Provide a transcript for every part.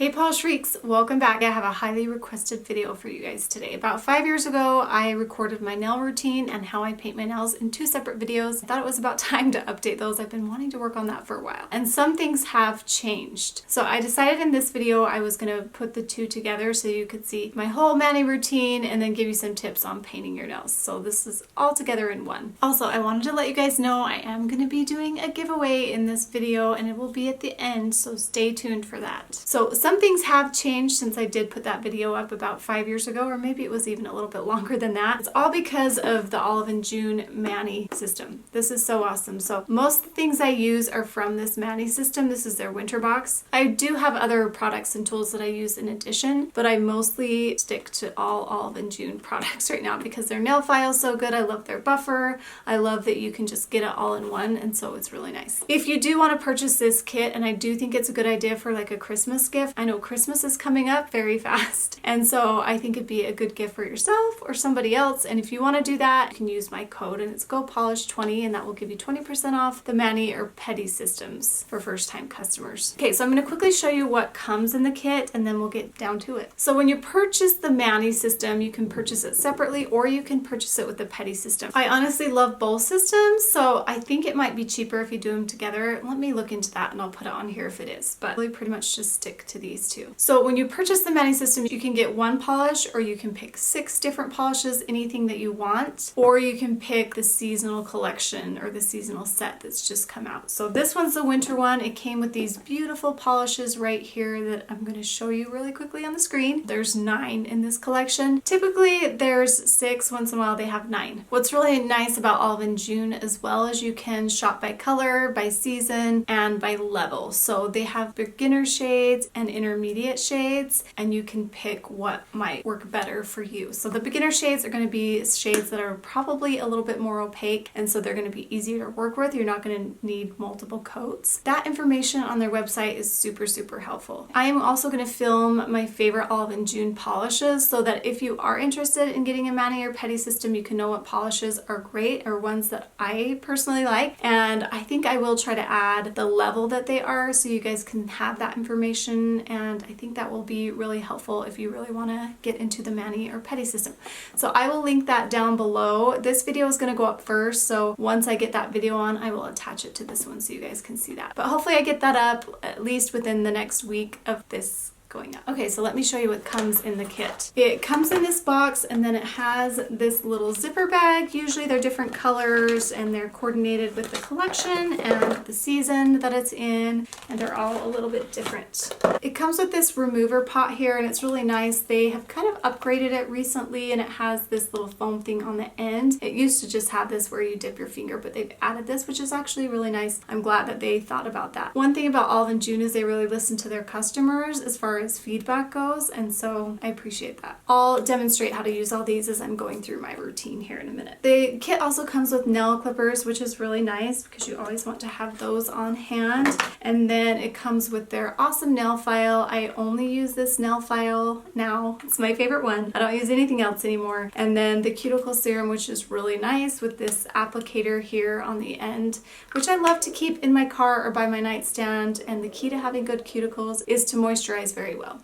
Hey polish freaks, welcome back. I have a highly requested video for you guys today. About 5 years ago, I recorded my nail routine and how I paint my nails in 2 separate videos. I thought it was about time to update those. I've been wanting to work on that for a while. And some things have changed. So I decided in this video I was going to put the 2 together so you could see my whole mani routine and then give you some tips on painting your nails. So this is all together in one. Also, I wanted to let you guys know I am going to be doing a giveaway in this video and it will be at the end, so stay tuned for that. So some things have changed since I did put that video up about 5 years ago, or maybe it was even a little bit longer than that. It's all because of the Olive and June mani system. This is so awesome. So most of the things I use are from this mani system. This is their winter box. I do have other products and tools that I use in addition, but I mostly stick to all Olive and June products right now because their nail file is so good. I love their buffer. I love that you can just get it all in one, and so it's really nice. If you do want to purchase this kit, and I do think it's a good idea for like a Christmas gift, I know Christmas is coming up very fast, and so I think it'd be a good gift for yourself or somebody else. And if you want to do that, you can use my code, and it's GoPolished20, and that will give you 20% off the mani or pedi systems for first-time customers. Okay, so I'm going to quickly show you what comes in the kit, and then we'll get down to it. So when you purchase the mani system, you can purchase it separately, or you can purchase it with the pedi system. I honestly love both systems, so I think it might be cheaper if you do them together. Let me look into that, and I'll put it on here if it is, but really pretty much just stick to these two. So when you purchase the mani system, you can get 1 polish, or you can pick 6 different polishes, anything that you want, or you can pick the seasonal collection or the seasonal set that's just come out. So this one's the winter one. It came with these beautiful polishes right here that I'm going to show you really quickly on the screen. There's 9 in this collection. Typically there's 6, once in a while they have 9. What's really nice about Olive and June as well is you can shop by color, by season, and by level. So they have beginner shades and intermediate shades, and you can pick what might work better for you. So the beginner shades are going to be shades that are probably a little bit more opaque, and so they're going to be easier to work with. You're not going to need multiple coats. That information on their website is super helpful. I am also going to film my favorite Olive and June polishes so that if you are interested in getting a mani or pedi system, you can know what polishes are great or ones that I personally like. And I think I will try to add the level that they are so you guys can have that information, and I think that will be really helpful if you really want to get into the mani or pedi system. So I will link that down below. This video is going to go up first, so once I get that video on, I will attach it to this one so you guys can see that. But hopefully I get that up at least within the next week of this going up. Okay, so let me show you what comes in the kit. It comes in this box, and then it has this little zipper bag. Usually they're different colors and they're coordinated with the collection and the season that it's in, and they're all a little bit different. It comes with this remover pot here, and it's really nice. They have kind of upgraded it recently, and it has this little foam thing on the end. It used to just have this where you dip your finger, but they've added this, which is actually really nice. I'm glad that they thought about that. One thing about Olive and June is they really listen to their customers as far as feedback goes, and so I appreciate that. I'll demonstrate how to use all these as I'm going through my routine here in a minute. The kit also comes with nail clippers, which is really nice because you always want to have those on hand. And then it comes with their awesome nail file. I only use this nail file now. It's my favorite one. I don't use anything else anymore. And then the cuticle serum, which is really nice with this applicator here on the end, which I love to keep in my car or by my nightstand. And the key to having good cuticles is to moisturize very well.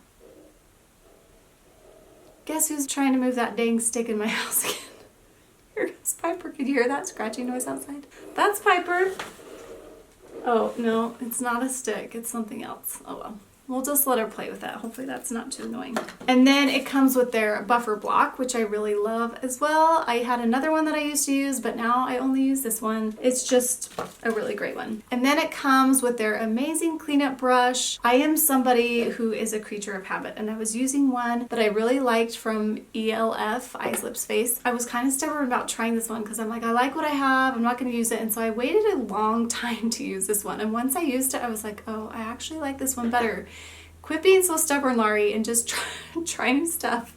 Guess who's trying to move that dang stick in my house again? Here goes Piper. Could you hear that scratching noise outside? That's Piper. Oh, no, it's not a stick. It's something else. Oh well. We'll just let her play with that. Hopefully that's not too annoying. And then it comes with their buffer block, which I really love as well. I had another one that I used to use, but now I only use this one. It's just a really great one. And then it comes with their amazing cleanup brush. I am somebody who is a creature of habit, and I was using one that I really liked from ELF, Eyes, Lips, Face. I was kind of stubborn about trying this one because I'm like, I like what I have. I'm not going to use it. And so I waited a long time to use this one. And once I used it, I was like, oh, I actually like this one better. Quit being so stubborn, Laurie, and just try new stuff.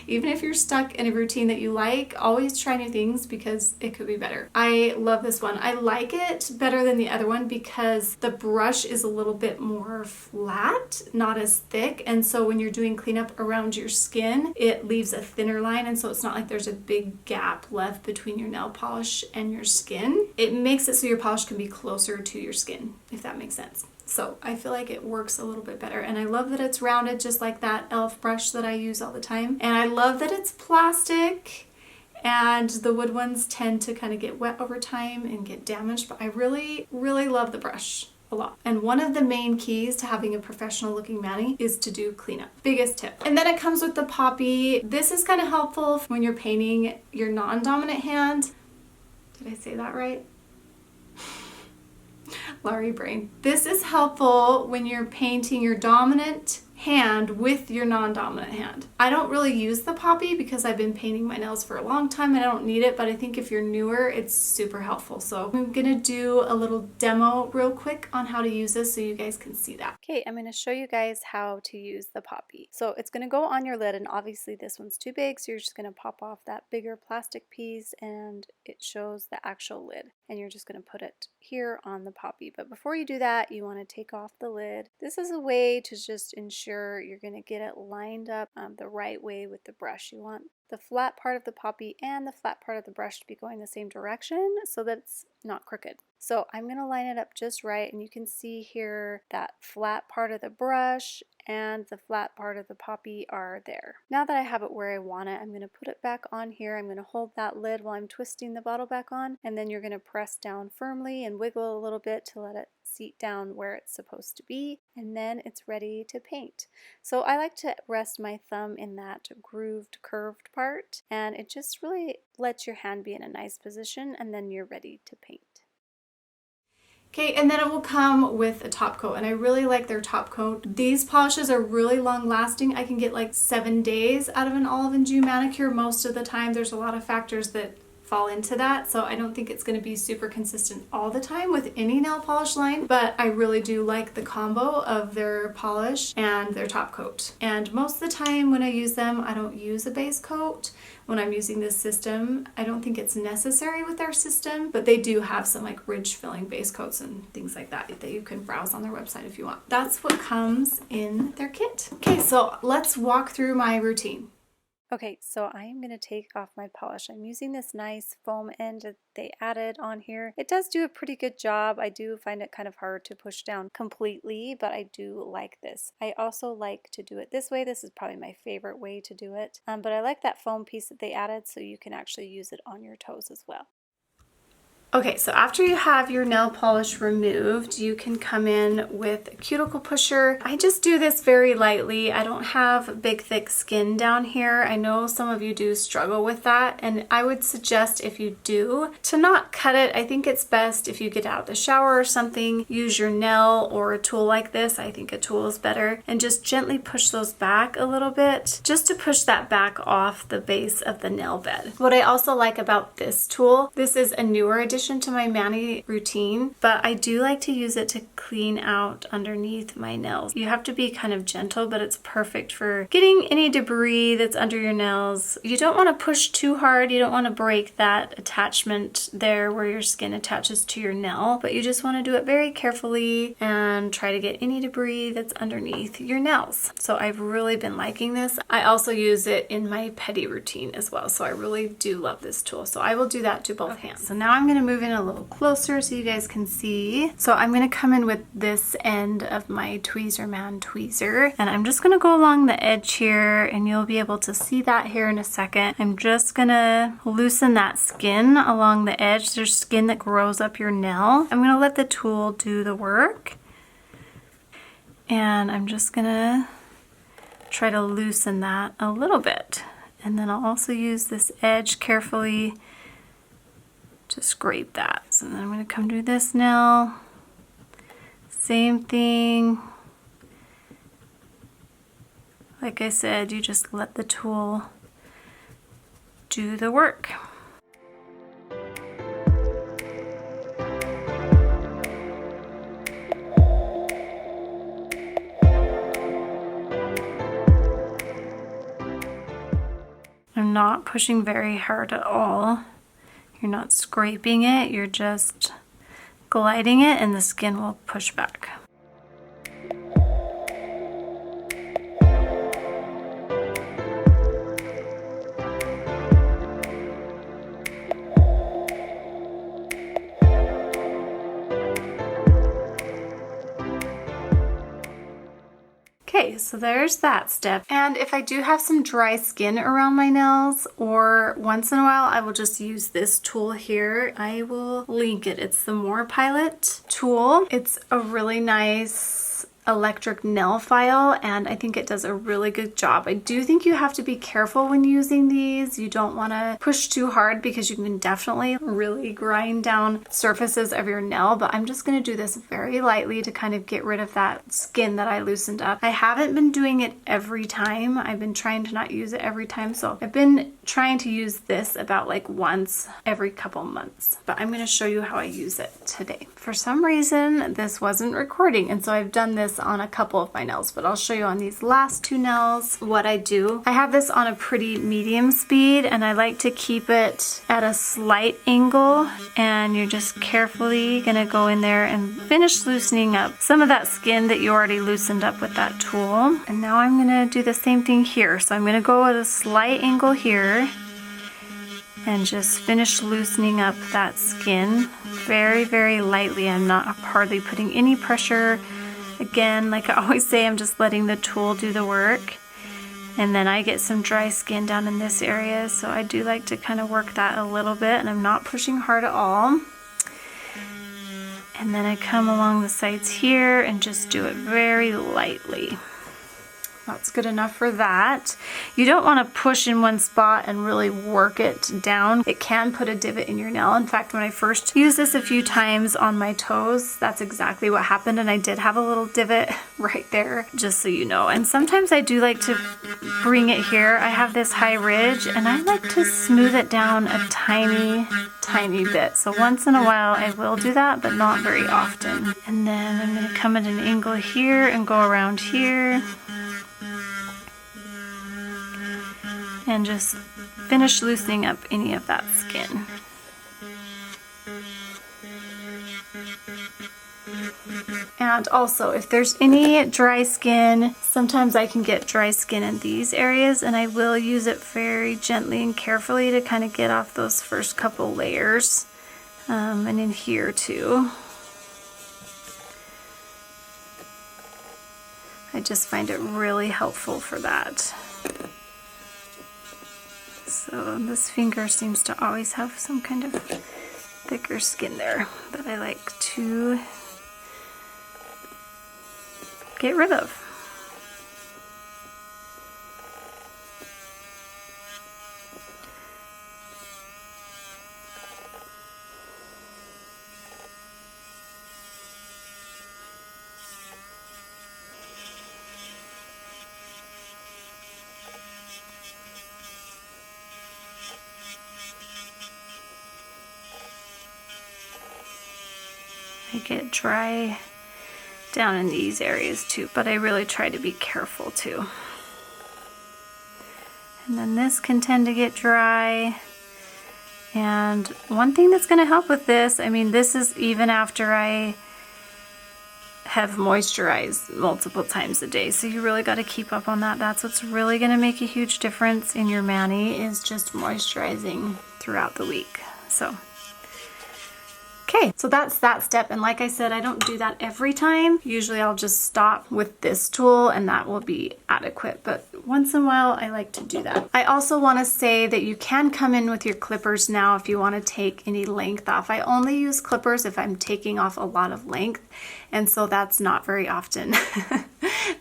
Even if you're stuck in a routine that you like, always try new things because it could be better. I love this one. I like it better than the other one because the brush is a little bit more flat, not as thick, and so when you're doing cleanup around your skin, it leaves a thinner line, and so it's not like there's a big gap left between your nail polish and your skin. It makes it so your polish can be closer to your skin, if that makes sense. So I feel like it works a little bit better. And I love that it's rounded just like that e.l.f. brush that I use all the time. And I love that it's plastic, and the wood ones tend to kind of get wet over time and get damaged, but I really, really love the brush a lot. And one of the main keys to having a professional looking mani is to do cleanup. Biggest tip. And then it comes with the poppy. This is kind of helpful when you're painting your non-dominant hand. Did I say that right? Laurie brain. This is helpful when you're painting your dominant hand with your non-dominant hand. I don't really use the poppy because I've been painting my nails for a long time and I don't need it, but I think if you're newer, it's super helpful. So I'm gonna do a little demo real quick on how to use this so you guys can see that. Okay, I'm gonna show you guys how to use the poppy. So it's gonna go on your lid, and obviously this one's too big, so you're just gonna pop off that bigger plastic piece and it shows the actual lid. And you're just gonna put it here on the poppy. But before you do that, you wanna take off the lid. This is a way to just ensure you're going to get it lined up the right way with the brush. You want the flat part of the poppy and the flat part of the brush to be going the same direction so that it's not crooked. So I'm going to line it up just right, and you can see here that flat part of the brush and the flat part of the poppy are there. Now that I have it where I want it, I'm going to put it back on here. I'm going to hold that lid while I'm twisting the bottle back on, and then you're going to press down firmly and wiggle a little bit to let it seat down where it's supposed to be, and then it's ready to paint. So I like to rest my thumb in that grooved, curved part, and it just really lets your hand be in a nice position, and then you're ready to paint. Okay, and then it will come with a top coat, and I really like their top coat. These polishes are really long lasting. I can get like 7 days out of an olive and dew manicure most of the time. There's a lot of factors that fall into that, so I don't think it's going to be super consistent all the time with any nail polish line, but I really do like the combo of their polish and their top coat. And most of the time when I use them, I don't use a base coat. When I'm using this system, I don't think it's necessary with their system, but they do have some like ridge filling base coats and things like that that you can browse on their website if you want. That's what comes in their kit. Okay, so let's walk through my routine. Okay, so I am going to take off my polish. I'm using this nice foam end that they added on here. It does do a pretty good job. I do find it kind of hard to push down completely, but I do like this. I also like to do it this way. This is probably my favorite way to do it, but I like that foam piece that they added so you can actually use it on your toes as well. Okay, so after you have your nail polish removed, you can come in with a cuticle pusher. I just do this very lightly. I don't have big, thick skin down here. I know some of you do struggle with that, and I would suggest if you do to not cut it. I think it's best if you get out of the shower or something, use your nail or a tool like this. I think a tool is better, and just gently push those back a little bit, just to push that back off the base of the nail bed. What I also like about this tool, this is a newer addition to my mani routine, but I do like to use it to clean out underneath my nails. You have to be kind of gentle, but it's perfect for getting any debris that's under your nails. You don't want to push too hard. You don't want to break that attachment there where your skin attaches to your nail, but you just want to do it very carefully and try to get any debris that's underneath your nails. So I've really been liking this. I also use it in my pedi routine as well, so I really do love this tool. So I will do that to both hands. So now I'm going to move in a little closer so you guys can see. So I'm going to come in with this end of my Tweezerman tweezer, and I'm just going to go along the edge here, and you'll be able to see that here in a second. I'm just going to loosen that skin along the edge. There's skin that grows up your nail. I'm going to let the tool do the work, and I'm just going to try to loosen that a little bit. And then I'll also use this edge carefully to scrape that. So then I'm going to come to this nail. Same thing. Like I said, you just let the tool do the work. I'm not pushing very hard at all. You're not scraping it, you're just gliding it, and the skin will push back. Okay, so there's that step. And if I do have some dry skin around my nails, or once in a while I will just use this tool here. I will link it. It's the More Pilot tool. It's a really nice electric nail file, and I think it does a really good job. I do think you have to be careful when using these. You don't want to push too hard because you can definitely really grind down surfaces of your nail, but I'm just going to do this very lightly to kind of get rid of that skin that I loosened up. I haven't been doing it every time. I've been trying to not use it every time, so I've been trying to use this about like once every couple months, but I'm going to show you how I use it today. For some reason this wasn't recording, and so I've done this on a couple of my nails, but I'll show you on these last two nails what I do. I have this on a pretty medium speed, and I like to keep it at a slight angle, and you're just carefully gonna go in there and finish loosening up some of that skin that you already loosened up with that tool. And now I'm gonna do the same thing here. So I'm gonna go at a slight angle here and just finish loosening up that skin very, very lightly. I'm not hardly putting any pressure. Again, like I always say, I'm just letting the tool do the work. And then I get some dry skin down in this area, so I do like to kind of work that a little bit, and I'm not pushing hard at all. And then I come along the sides here and just do it very lightly. That's good enough for that. You don't want to push in one spot and really work it down. It can put a divot in your nail. In fact, when I first used this a few times on my toes, that's exactly what happened, and I did have a little divot right there, just so you know. And sometimes I do like to bring it here. I have this high ridge, and I like to smooth it down a tiny, tiny bit. So once in a while I will do that, but not very often. And then I'm going to come at an angle here and go around here. And just finish loosening up any of that skin. And also, if there's any dry skin, sometimes I can get dry skin in these areas, and I will use it very gently and carefully to kind of get off those first couple layers, and in here too. I just find it really helpful for that. So this finger seems to always have some kind of thicker skin there that I like to get rid of. I get dry down in these areas too, but I really try to be careful too. And then this can tend to get dry. And one thing that's going to help with this, I mean, this is even after I have moisturized multiple times a day, so you really got to keep up on that. That's what's really going to make a huge difference in your mani, is just moisturizing throughout the week. So okay, so that's that step, and like I said, I don't do that every time. Usually I'll just stop with this tool and that will be adequate, but once in a while I like to do that. I also want to say that you can come in with your clippers now if you want to take any length off. I only use clippers if I'm taking off a lot of length, and so that's not very often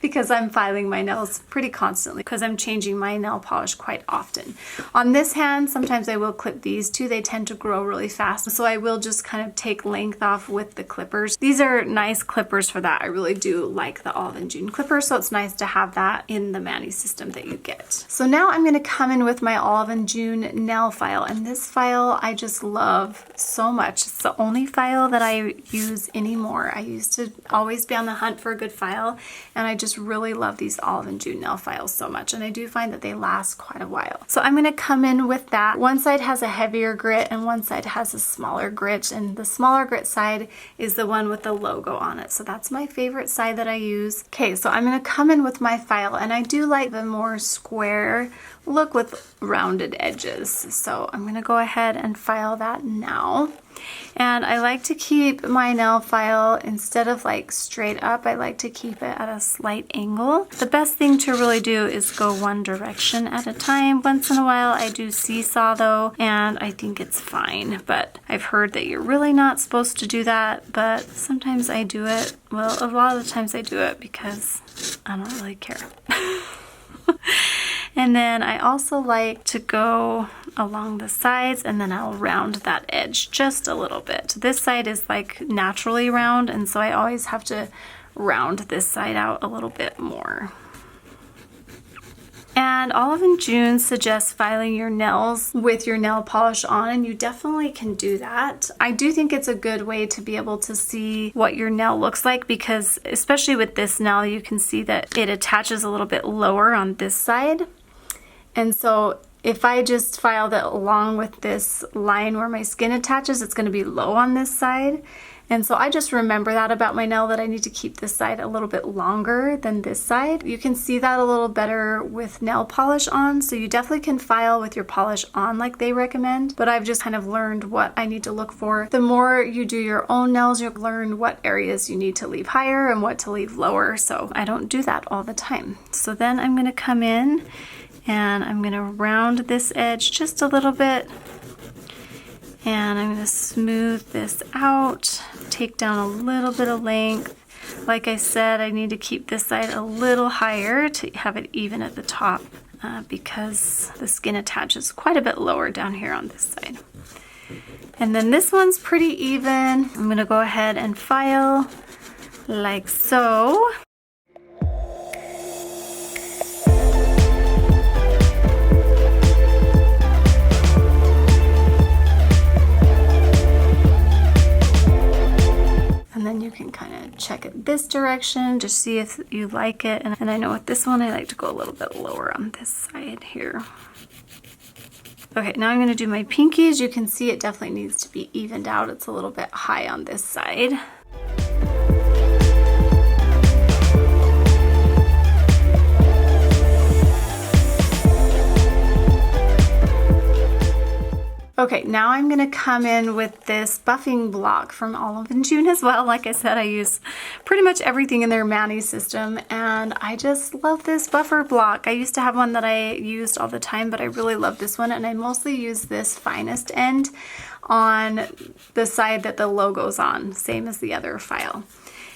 because I'm filing my nails pretty constantly because I'm changing my nail polish quite often. On this hand, sometimes I will clip these too. They tend to grow really fast, so I will just kind of take length off with the clippers. These are nice clippers for that. I really do like the Olive and June clipper, so it's nice to have that in the mani system that you get. So now I'm going to come in with my Olive and June nail file, and this file I just love so much. It's the only file that I use anymore. I used to always be on the hunt for a good file, and I just really love these Olive and June nail files so much, and I do find that they last quite a while. So I'm going to come in with that. One side has a heavier grit and one side has a smaller grit, and the smaller grit side is the one with the logo on it. So that's my favorite side that I use. Okay, so I'm going to come in with my file, and I do like the more square look with rounded edges. So I'm going to go ahead and file that now. And I like to keep my nail file, instead of like straight up, I like to keep it at a slight angle. The best thing to really do is go one direction at a time. Once in a while I do seesaw though, and I think it's fine. But I've heard that you're really not supposed to do that, but sometimes I do it. Well, a lot of the times I do it because I don't really care. And then I also like to go along the sides, and then I'll round that edge just a little bit. This side is like naturally round, and so I always have to round this side out a little bit more. And Olive and June suggests filing your nails with your nail polish on, and you definitely can do that. I do think it's a good way to be able to see what your nail looks like, because especially with this nail, you can see that it attaches a little bit lower on this side. And so if I just file that along with this line where my skin attaches, it's going to be low on this side. And so I just remember that about my nail, that I need to keep this side a little bit longer than this side. You can see that a little better with nail polish on, so you definitely can file with your polish on like they recommend, but I've just kind of learned what I need to look for. The more you do your own nails, you'll learn what areas you need to leave higher and what to leave lower, so I don't do that all the time. So then I'm going to come in and I'm going to round this edge just a little bit, and I'm going to smooth this out, take down a little bit of length. Like I said, I need to keep this side a little higher to have it even at the top, because the skin attaches quite a bit lower down here on this side. And then this one's pretty even. I'm going to go ahead and file like so. And then you can kind of check it this direction, just see if you like it. And I know with this one, I like to go a little bit lower on this side here. Okay, now I'm going to do my pinkies. You can see it definitely needs to be evened out. It's a little bit high on this side. Okay, now I'm going to come in with this buffing block from Olive and June as well. Like I said, I use pretty much everything in their Mani system, and I just love this buffer block. I used to have one that I used all the time, but I really love this one, and I mostly use this finest end on the side that the logo's on, same as the other file.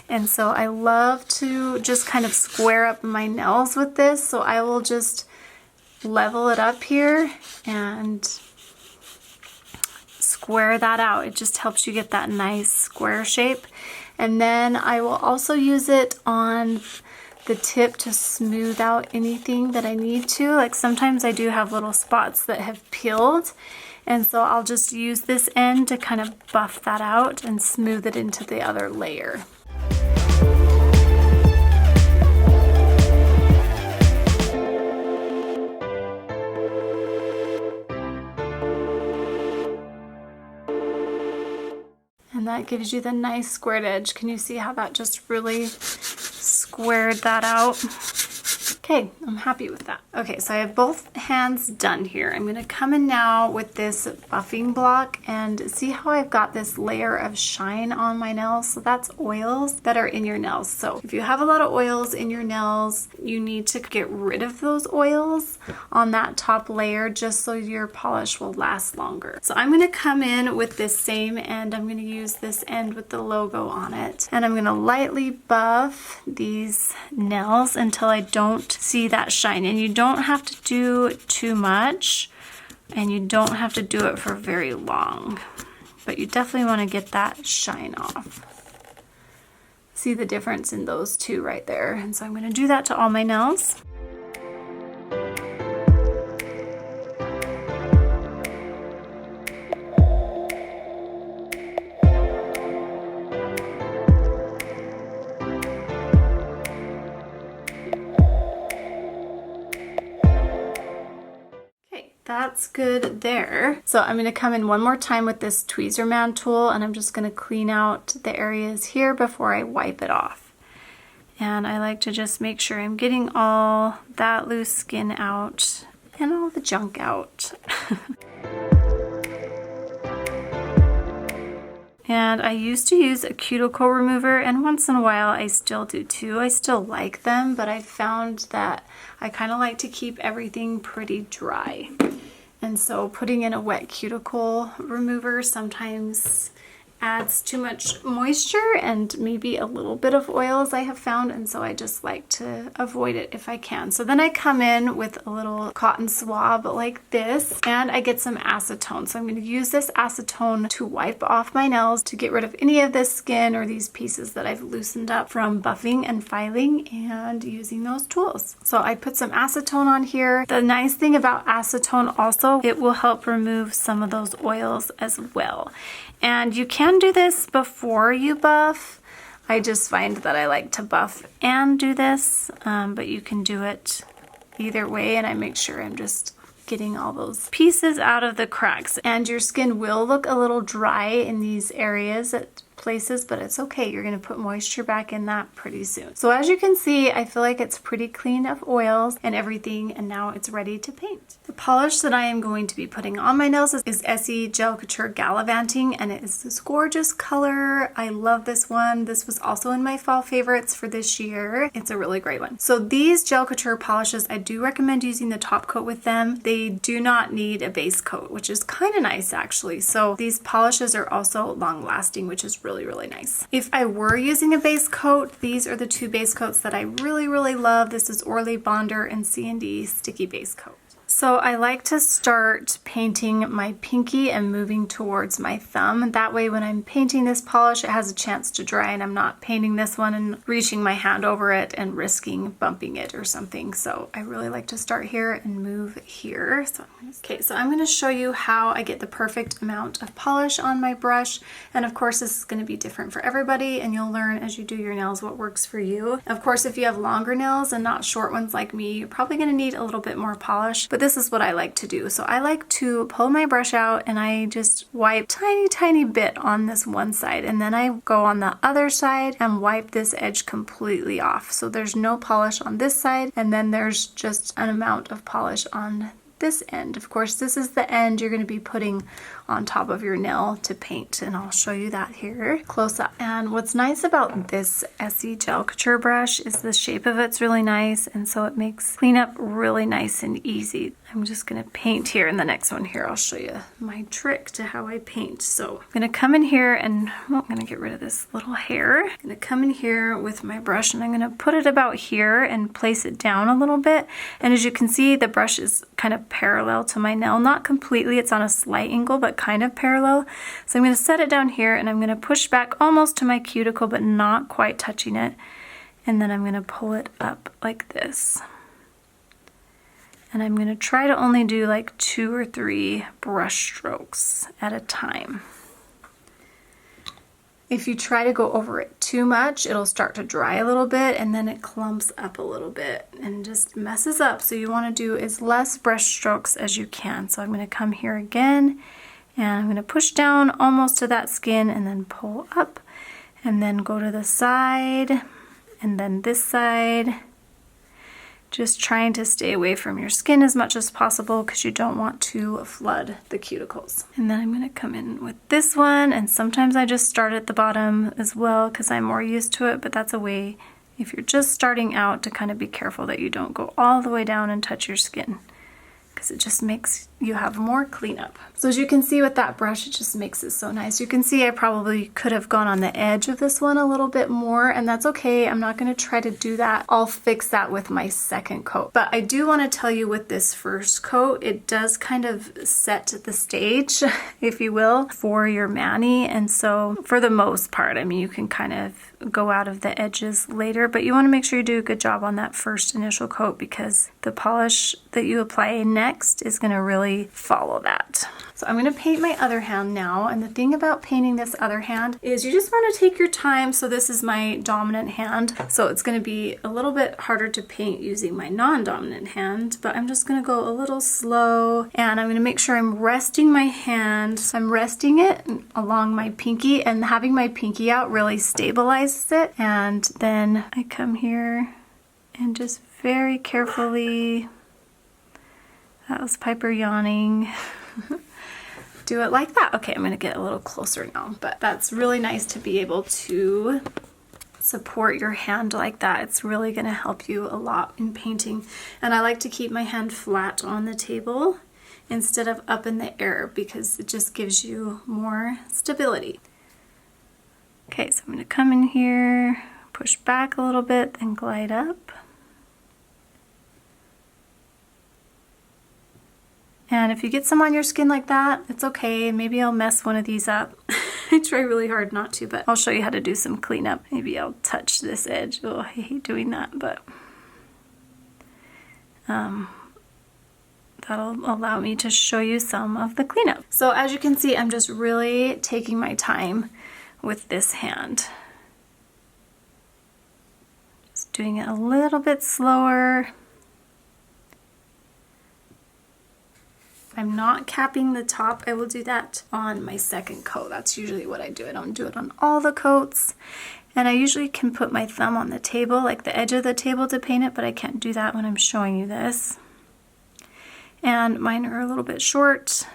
And so I love to just kind of square up my nails with this, so I will just level it up here and square that out. It just helps you get that nice square shape. And then I will also use it on the tip to smooth out anything that I need to. Like sometimes I do have little spots that have peeled, and so I'll just use this end to kind of buff that out and smooth it into the other layer. And that gives you the nice squared edge. Can you see how that just really squared that out? Okay, I'm happy with that. Okay, so I have both hands done here. I'm gonna come in now with this buffing block and see how I've got this layer of shine on my nails. So that's oils that are in your nails. So if you have a lot of oils in your nails, you need to get rid of those oils on that top layer just so your polish will last longer. So I'm gonna come in with this same end. I'm gonna use this end with the logo on it. And I'm gonna lightly buff these nails until I don't see that shine. And you don't have to do too much, and you don't have to do it for very long, but you definitely want to get that shine off. See the difference in those two right there. And so I'm going to do that to all my nails. That's good there. So I'm going to come in one more time with this Tweezerman tool, and I'm just going to clean out the areas here before I wipe it off. And I like to just make sure I'm getting all that loose skin out and all the junk out. And I used to use a cuticle remover, and once in a while I still do too. I still like them, but I found that I kind of like to keep everything pretty dry. And so putting in a wet cuticle remover sometimes adds too much moisture and maybe a little bit of oils I have found, and so I just like to avoid it if I can. So then I come in with a little cotton swab like this, and I get some acetone. So I'm going to use this acetone to wipe off my nails to get rid of any of this skin or these pieces that I've loosened up from buffing and filing and using those tools. So I put some acetone on here. The nice thing about acetone also, it will help remove some of those oils as well. And you can do this before you buff. I just find that I like to buff and do this, but you can do it either way, and I make sure I'm just getting all those pieces out of the cracks. And your skin will look a little dry in these areas at places, but it's okay. You're going to put moisture back in that pretty soon. So as you can see, I feel like it's pretty clean of oils and everything, and now it's ready to paint. The polish that I am going to be putting on my nails is Essie Gel Couture Gala Vanting, and it is this gorgeous color. I love this one. This was also in my fall favorites for this year. It's a really great one. So these Gel Couture polishes, I do recommend using the top coat with them. They do not need a base coat, which is kind of nice actually. So these polishes are also long lasting, which is really nice. If I were using a base coat, these are the two base coats that I really love. This is ORLY Bonder and CND Stickey Basecoat. So I like to start painting my pinky and moving towards my thumb. That way when I'm painting this polish, it has a chance to dry and I'm not painting this one and reaching my hand over it and risking bumping it or something. So I really like to start here and move here. So I'm going to show you how I get the perfect amount of polish on my brush. And of course, this is going to be different for everybody, and you'll learn as you do your nails what works for you. Of course, if you have longer nails and not short ones like me, you're probably going to need a little bit more polish. But this is what I like to do. So I like to pull my brush out and I just wipe tiny bit on this one side, and then I go on the other side and wipe this edge completely off. So there's no polish on this side, and then there's just an amount of polish on this end. Of course, this is the end you're going to be putting on top of your nail to paint, and I'll show you that here close up. And what's nice about this Essie Gel Couture brush is the shape of it's really nice, and so it makes cleanup really nice and easy. I'm just going to paint here in the next one here. I'll show you my trick to how I paint. So I'm going to come in here and I'm going to get rid of this little hair. I'm going to come in here with my brush and I'm going to put it about here and place it down a little bit. And as you can see, the brush is kind of parallel to my nail. Not completely, it's on a slight angle, but kind of parallel. So I'm going to set it down here and I'm going to push back almost to my cuticle, but not quite touching it. And then I'm going to pull it up like this. And I'm going to try to only do like 2 or 3 brush strokes at a time. If you try to go over it too much, it'll start to dry a little bit and then it clumps up a little bit and just messes up. So you want to do as less brush strokes as you can. So I'm going to come here again and I'm going to push down almost to that skin and then pull up and then go to the side and then this side. Just trying to stay away from your skin as much as possible because you don't want to flood the cuticles. And then I'm going to come in with this one, and sometimes I just start at the bottom as well because I'm more used to it, but that's a way if you're just starting out to kind of be careful that you don't go all the way down and touch your skin, because it just makes you have more cleanup. So as you can see with that brush, it just makes it so nice. You can see I probably could have gone on the edge of this one a little bit more, and that's okay. I'm not going to try to do that. I'll fix that with my second coat. But I do want to tell you with this first coat, it does kind of set the stage, if you will, for your mani. And so for the most part, I mean, you can kind of go out of the edges later, but you want to make sure you do a good job on that first initial coat because the polish that you apply next is going to really follow that. So I'm going to paint my other hand now, and the thing about painting this other hand is you just want to take your time. So this is my dominant hand, so it's going to be a little bit harder to paint using my non-dominant hand, but I'm just going to go a little slow, and I'm going to make sure I'm resting my hand. So I'm resting it along my pinky, and having my pinky out really stabilizes it. And then I come here and just very carefully, that was Piper yawning. do it like that. Okay, I'm gonna get a little closer now, but that's really nice to be able to support your hand like that. It's really gonna help you a lot in painting. And I like to keep my hand flat on the table instead of up in the air because it just gives you more stability. Okay, so I'm gonna come in here, push back a little bit, then glide up. And if you get some on your skin like that, it's okay. Maybe I'll mess one of these up. I try really hard not to, but I'll show you how to do some cleanup. Maybe I'll touch this edge. Oh, I hate doing that, but that'll allow me to show you some of the cleanup. So as you can see, I'm just really taking my time with this hand. Just doing it a little bit slower. I'm not capping the top. I will do that on my second coat. That's usually what I do. I don't do it on all the coats. And I usually can put my thumb on the table, like the edge of the table to paint it, but I can't do that when I'm showing you this. And mine are a little bit short,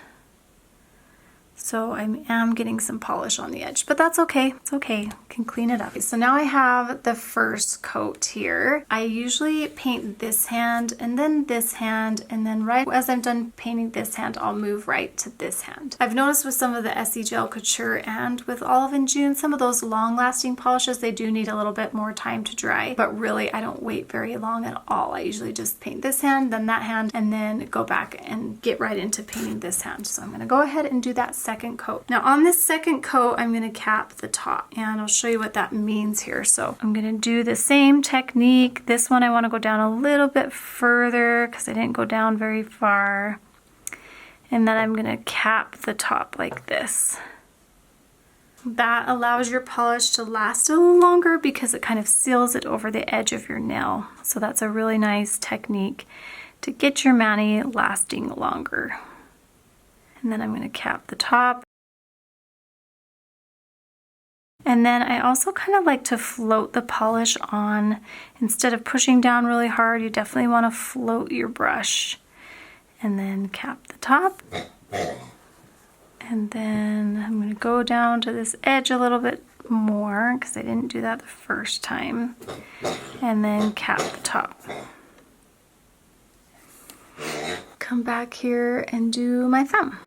so I am getting some polish on the edge, but that's okay. It's okay. I can clean it up. So now I have the first coat here. I usually paint this hand and then this hand, and then right as I'm done painting this hand, I'll move right to this hand. I've noticed with some of the Essie Gel Couture and with Olive and June, some of those long-lasting polishes, they do need a little bit more time to dry, but really I don't wait very long at all. I usually just paint this hand, then that hand, and then go back and get right into painting this hand. So I'm going to go ahead and do that second coat. Now on this second coat, I'm going to cap the top, and I'll show you what that means here. So I'm going to do the same technique. This one I want to go down a little bit further because I didn't go down very far. And then I'm going to cap the top like this. That allows your polish to last a little longer because it kind of seals it over the edge of your nail. So that's a really nice technique to get your mani lasting longer. And then I'm going to cap the top. And then I also kind of like to float the polish on. Instead of pushing down really hard, you definitely want to float your brush. And then cap the top. And then I'm going to go down to this edge a little bit more because I didn't do that the first time. And then cap the top. Come back here and do my thumb.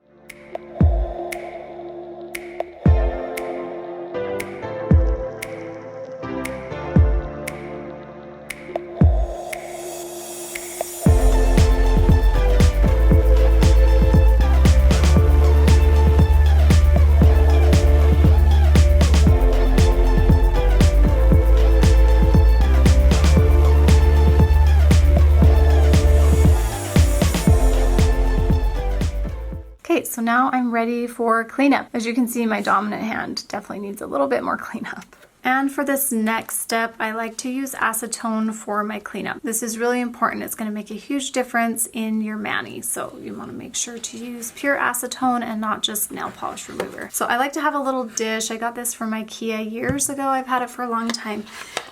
So now I'm ready for cleanup. As you can see, my dominant hand definitely needs a little bit more cleanup. And for this next step, I like to use acetone for my cleanup. This is really important. It's going to make a huge difference in your mani. So you want to make sure to use pure acetone and not just nail polish remover. So I like to have a little dish. I got this from IKEA years ago. I've had it for a long time.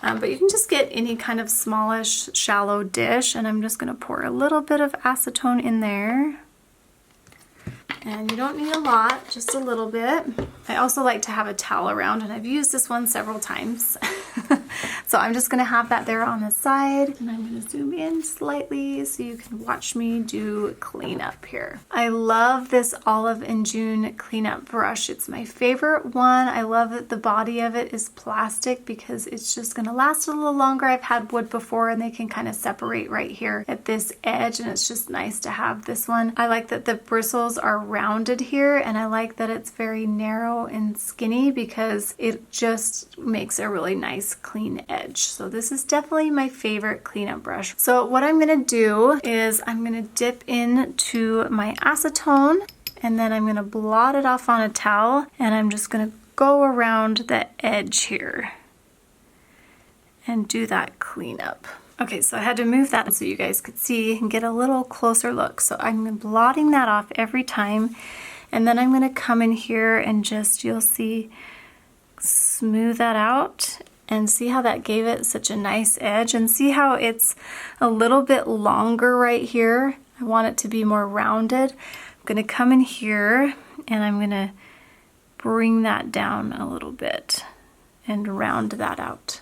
But you can just get any kind of smallish, shallow dish. And I'm just going to pour a little bit of acetone in there. And you don't need a lot, just a little bit. I also like to have a towel around, and I've used this one several times. So I'm just gonna have that there on the side, and I'm gonna zoom in slightly so you can watch me do cleanup here. I love this Olive and June cleanup brush. It's my favorite one. I love that the body of it is plastic because it's just gonna last a little longer. I've had wood before and they can kind of separate right here at this edge, and it's just nice to have this one. I like that the bristles are rounded here, and I like that it's very narrow and skinny because it just makes a really nice clean edge. So this is definitely my favorite cleanup brush. So what I'm gonna do is I'm gonna dip into my acetone, and then I'm gonna blot it off on a towel, and I'm just gonna go around the edge here and do that cleanup. Okay, so I had to move that so you guys could see and get a little closer look. So I'm blotting that off every time, and then I'm gonna come in here and just, you'll see, smooth that out. And see how that gave it such a nice edge, and see how it's a little bit longer right here. I want it to be more rounded. I'm gonna come in here and I'm gonna bring that down a little bit and round that out.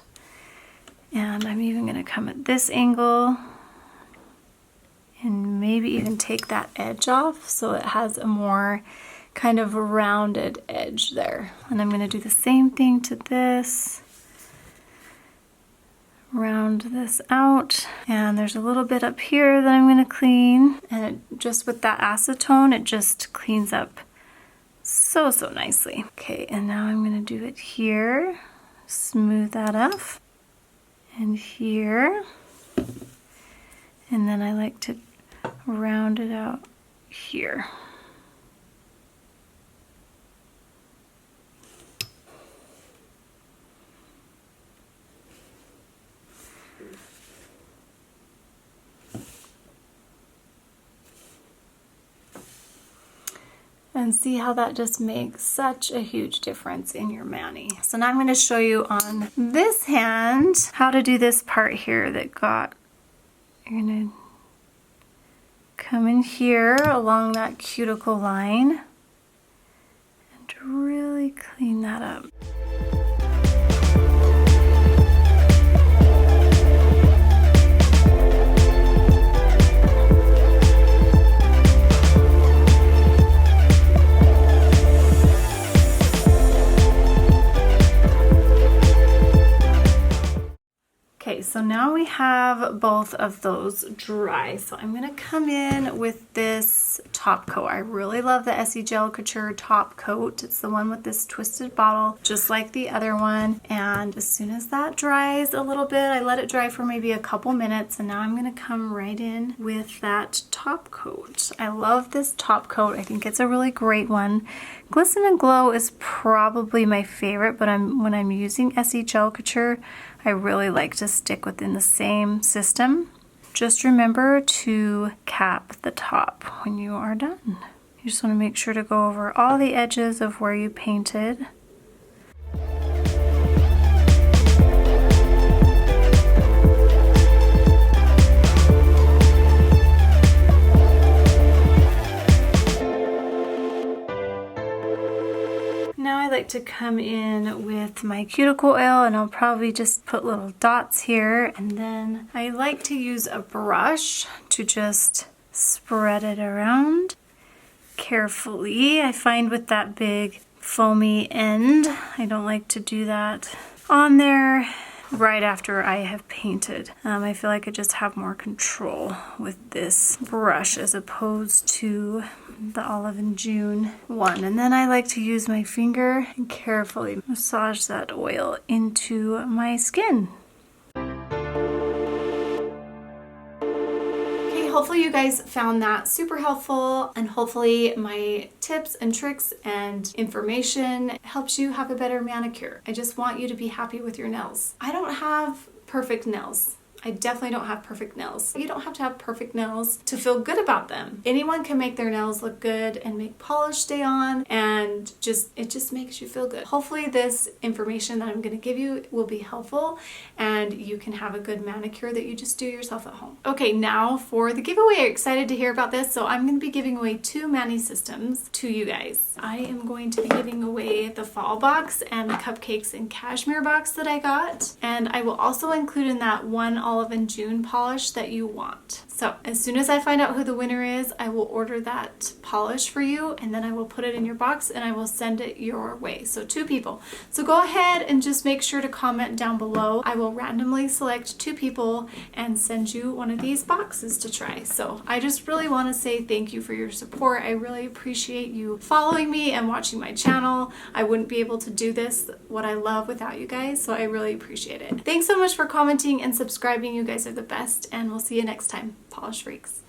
And I'm even gonna come at this angle and maybe even take that edge off so it has a more kind of rounded edge there. And I'm gonna do the same thing to this. Round this out, and there's a little bit up here that I'm going to clean, and just with that acetone it just cleans up so nicely. Okay, and now I'm going to do it here, smooth that up, and here, and then I like to round it out here. And see how that just makes such a huge difference in your mani. So now I'm going to show you on this hand how to do this part here that got, you're going to come in here along that cuticle line and really clean that up. So now we have both of those dry. So I'm going to come in with this top coat. I really love the Essie Gel Couture top coat. It's the one with this twisted bottle, just like the other one. And as soon as that dries a little bit, I let it dry for maybe a couple minutes. And now I'm going to come right in with that top coat. I love this top coat. I think it's a really great one. Glisten and Glow is probably my favorite, but when I'm using Essie Gel Couture, I really like to stick within the same system. Just remember to cap the top when you are done. You just want to make sure to go over all the edges of where you painted. Now I like to come in with my cuticle oil, and I'll probably just put little dots here, and then I like to use a brush to just spread it around carefully. I find with that big foamy end, I don't like to do that on there right after I have painted. I feel like I just have more control with this brush as opposed to the Olive and June one. And then I like to use my finger and carefully massage that oil into my skin. Hopefully you guys found that super helpful, and hopefully my tips and tricks and information helps you have a better manicure. I just want you to be happy with your nails. I don't have perfect nails. I definitely don't have perfect nails. You don't have to have perfect nails to feel good about them. Anyone can make their nails look good and make polish stay on, and it just makes you feel good. Hopefully this information that I'm going to give you will be helpful and you can have a good manicure that you just do yourself at home. Okay, now for the giveaway. Are you excited to hear about this? So I'm going to be giving away 2 mani systems to you guys. I am going to be giving away the fall box and the cupcakes and cashmere box that I got, and I will also include in that one Olive and June polish that you want. So as soon as I find out who the winner is, I will order that polish for you, and then I will put it in your box and I will send it your way. So 2 people. So go ahead and just make sure to comment down below. I will randomly select 2 people and send you one of these boxes to try. So I just really want to say thank you for your support. I really appreciate you following me and watching my channel. I wouldn't be able to do this, what I love, without you guys. So I really appreciate it. Thanks so much for commenting and subscribing. You guys are the best, and we'll see you next time. Polish Freaks.